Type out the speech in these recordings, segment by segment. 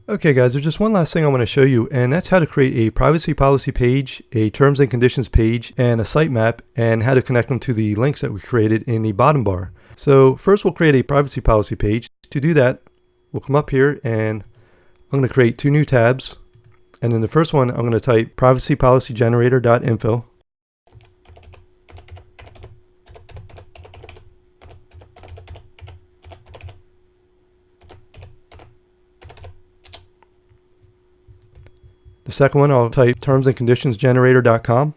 Okay guys, there's just one last thing I want to show you, and that's how to create a privacy policy page, a terms and conditions page, and a sitemap, and how to connect them to the links that we created in the bottom bar. So first we'll create a privacy policy page. To do that, we'll come up here and I'm going to create two new tabs. And in the first one, I'm going to type privacypolicygenerator.info. The second one, I'll type termsandconditionsgenerator.com.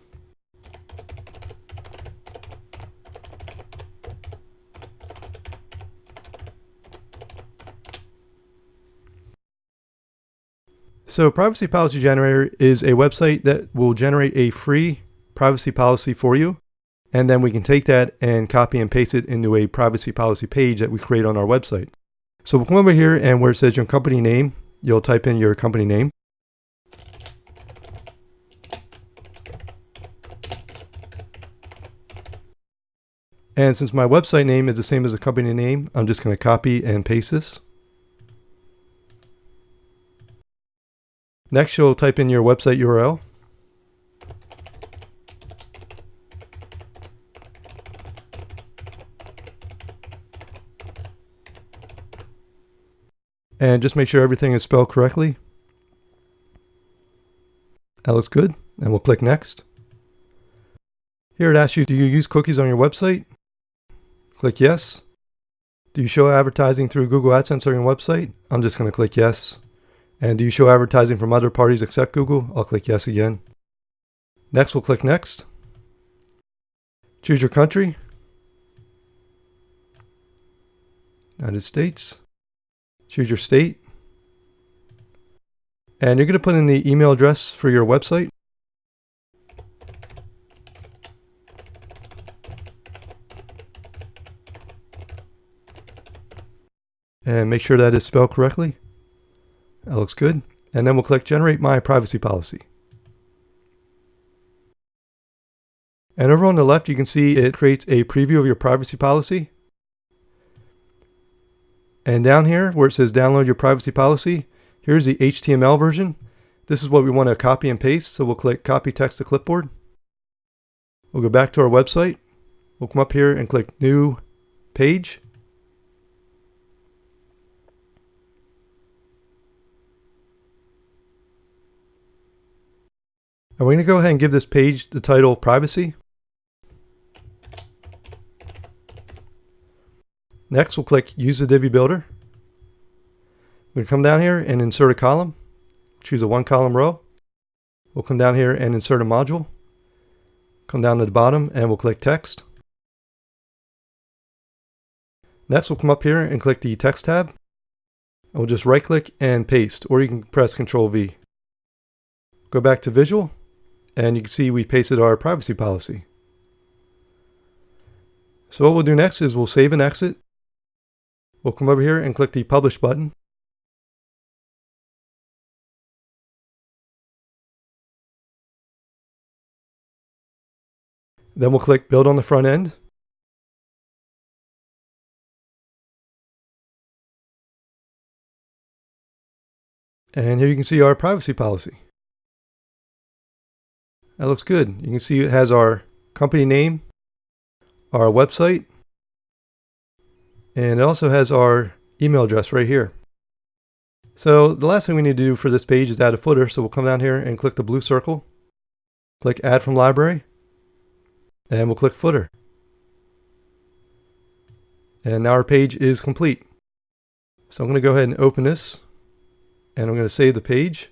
So Privacy Policy Generator is a website that will generate a free privacy policy for you. And then we can take that and copy and paste it into a privacy policy page that we create on our website. So we'll come over here, and where it says your company name, you'll type in your company name. And since my website name is the same as the company name, I'm just going to copy and paste this. Next, you'll type in your website URL. And just make sure everything is spelled correctly. That looks good. And we'll click Next. Here it asks you, do you use cookies on your website? Click Yes. Do you show advertising through Google AdSense on your website? I'm just going to click Yes. And do you show advertising from other parties except Google? I'll click Yes again. Next, we'll click Next. Choose your country. United States. Choose your state. And you're going to put in the email address for your website. And make sure that is spelled correctly. That looks good. And then we'll click Generate My Privacy Policy. And over on the left, you can see it creates a preview of your privacy policy. And down here, where it says Download Your Privacy Policy, here's the HTML version. This is what we want to copy and paste, so we'll click Copy Text to Clipboard. We'll go back to our website. We'll come up here and click New Page. And we're going to go ahead and give this page the title Privacy. Next, we'll click Use the Divi Builder. We're going to come down here and insert a column. Choose a one-column row. We'll come down here and insert a module. Come down to the bottom and we'll click Text. Next, we'll come up here and click the Text tab. And we'll just right-click and paste, or you can press Ctrl-V. Go back to Visual. And you can see we pasted our privacy policy. So what we'll do next is we'll save and exit. We'll come over here and click the Publish button. Then we'll click Build on the front end. And here you can see our privacy policy. That looks good. You can see it has our company name, our website, and it also has our email address right here. So the last thing we need to do for this page is add a footer. So we'll come down here and click the blue circle, click Add from Library, and we'll click Footer. And now our page is complete. So I'm going to go ahead and open this, and I'm going to save the page.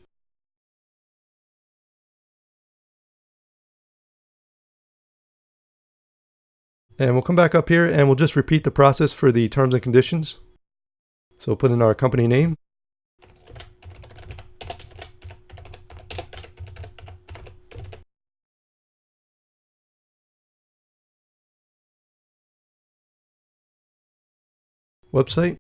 And we'll come back up here and we'll just repeat the process for the terms and conditions. So we'll put in our company name. Website.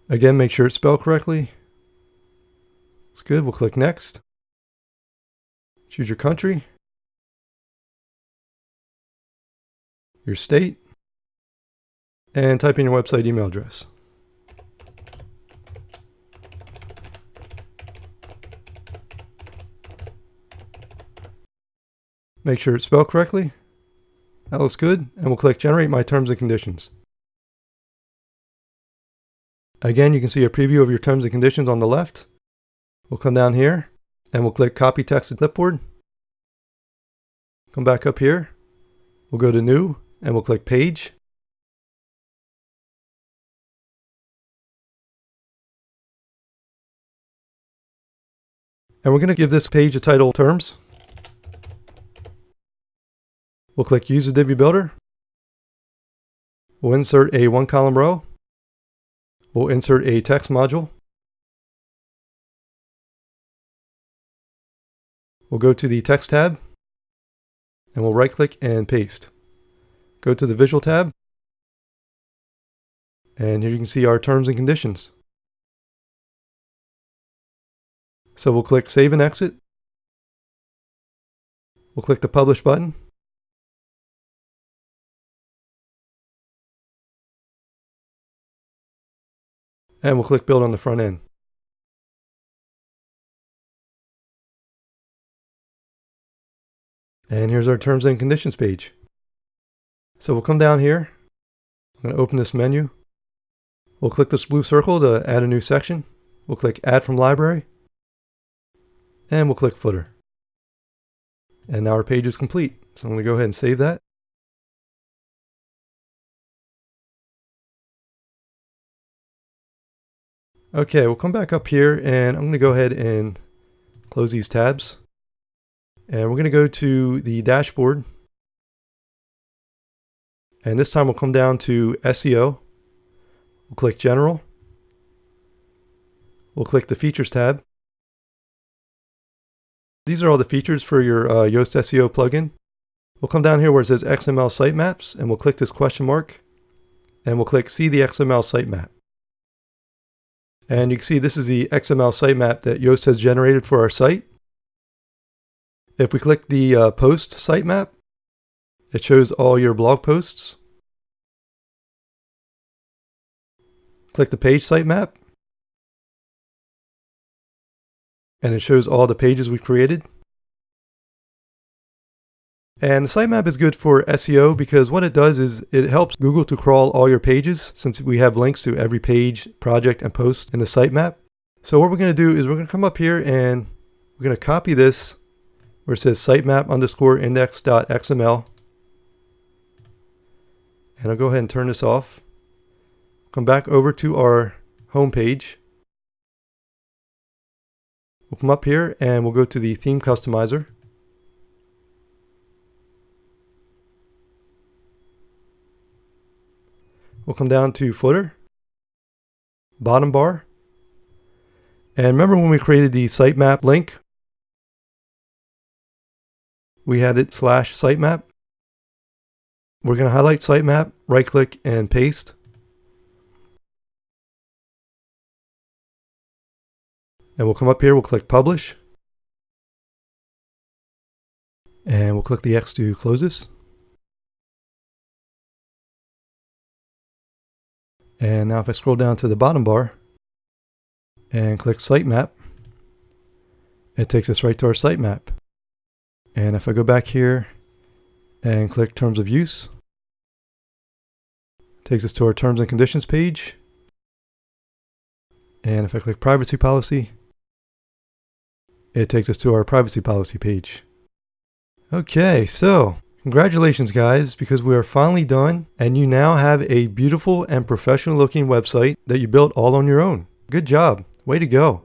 Again, make sure it's spelled correctly. It's good. We'll click Next. Choose your country. your state, and type in your website email address. Make sure it's spelled correctly. That looks good, and we'll click Generate My Terms and Conditions. Again, you can see a preview of your terms and conditions on the left. We'll come down here, and we'll click Copy Text to Clipboard. Come back up here. We'll go to New, and we'll click Page. And we're going to give this page a title Terms. We'll click Use the Divi Builder. We'll insert a one-column row. We'll insert a text module. We'll go to the Text tab, and we'll right-click and paste. Go to the Visual tab, and here you can see our terms and conditions. So we'll click Save and Exit. We'll click the Publish button. And we'll click Build on the front end. And here's our terms and conditions page. So we'll come down here. I'm going to open this menu. We'll click this blue circle to add a new section. We'll click Add from Library. And we'll click Footer. And now our page is complete. So I'm going to go ahead and save that. Okay, we'll come back up here, and I'm going to go ahead and close these tabs. And we're going to go to the dashboard. And this time we'll come down to SEO. We'll click General. We'll click the Features tab. These are all the features for your Yoast SEO plugin. We'll come down here where it says XML Sitemaps, and we'll click this question mark. And we'll click See the XML Sitemap. And you can see this is the XML sitemap that Yoast has generated for our site. If we click the Post sitemap, it shows all your blog posts. Click the Page sitemap, and it shows all the pages we created. And the sitemap is good for SEO because what it does is it helps Google to crawl all your pages, since we have links to every page, project, and post in the sitemap. So what we're going to do is we're going to come up here and we're going to copy this where it says sitemap_index.xml. And I'll go ahead and turn this off. Come back over to our home page. We'll come up here and we'll go to the Theme Customizer. We'll come down to Footer, Bottom Bar. And remember when we created the sitemap link, we had it /sitemap. We're going to highlight sitemap, right click and paste. And we'll come up here, we'll click Publish. And we'll click the X to close this. And now if I scroll down to the bottom bar and click Sitemap, it takes us right to our sitemap. And if I go back here and click Terms of Use, it takes us to our Terms and Conditions page. And if I click Privacy Policy, it takes us to our Privacy Policy page. Okay, so congratulations guys, because we are finally done and you now have a beautiful and professional looking website that you built all on your own. Good job. Way to go.